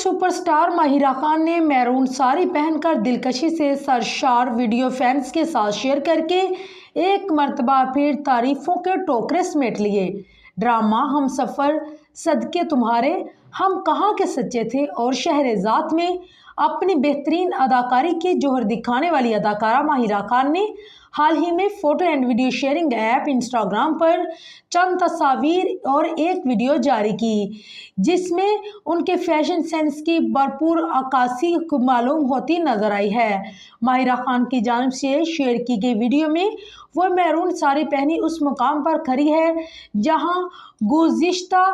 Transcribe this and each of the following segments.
Superstar Mahira Khan ने maroon sari पहनकर दिलकशी से सरशार वीडियो फैंस के साथ शेयर करके एक मर्तबा फिर तारीफों के टोकरे समेट लिए। ड्रामा हमसफर, सदके तुम्हारे, हम कहाँ के सच्चे थे और शहरेज़ाद में अपनी बेहतरीन अदाकारी की जोहर दिखाने वाली अदाकारा माहिरा खान ने हाल ही में photo and video sharing app Instagram पर चंद तस्वीर और एक वीडियो जारी की, जिसमें उनके फैशन सेंस की भरपूर अक्कासी मालूम होती नजर आई है। माहिरा खान की जानिब से शेयर की गई वीडियो में वह मैरून साड़ी पहनी उस मुकाम पर खड़ी है जहां गुज़िश्ता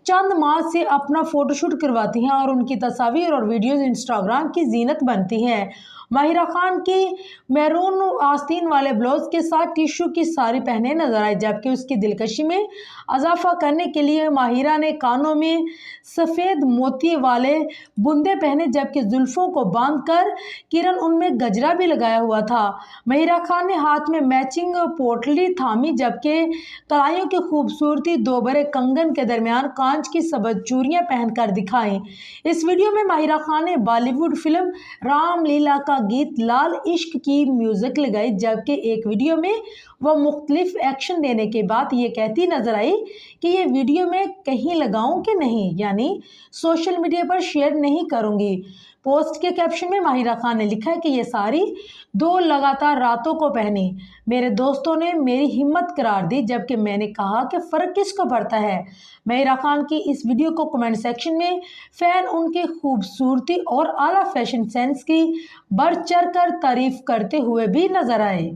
चंद माह से अपना फोटोशूट करवाती हैं और उनकी तस्वीर और वीडियोस इंस्टाग्राम की जीनत बनती हैं। माहिरा खान की मैरून आस्तीन वाले ब्लाउज के साथ टिश्यू की साड़ी पहने नजर आई, जबकि उसकी दिलकशी में इजाफा करने के लिए माहिरा ने कानों में सफ़ेद मोती वाले बुंदे पहने, जबकि जुल्फों को बांधकर किरण उनमें गजरा भी लगाया हुआ था। माहिरा खान ने हाथ में मैचिंग पोटली थामी, जबकि कलाइयों की खूबसूरती दो बड़े कंगन के दरमियान कांच की सबज चूड़ियां पहनकर दिखाई। इस वीडियो में माहिरा खान ने बॉलीवुड फिल्म रामलीला का गीत लाल इश्क की म्यूजिक लगाई, जबकि एक वीडियो में वह मुख्तलिफ एक्शन देने के बाद ये कहती नजर आई कि ये वीडियो मैं कहीं लगाऊं कि नहीं, यानी सोशल मीडिया पर शेयर नहीं करूंगी। पोस्ट के कैप्शन में माहिरा खान ने लिखा है कि ये साड़ी 2 लगातार रातों को पहनी, मेरे दोस्तों ने मेरी हिम्मत करार दी, जबकि मैंने कहा कि फ़र्क किसको पड़ता है। माहिरा खान की इस वीडियो को कमेंट सेक्शन में फ़ैन उनकी खूबसूरती और आला फैशन सेंस की बढ़ चढ़ कर तारीफ करते हुए भी नजर आए।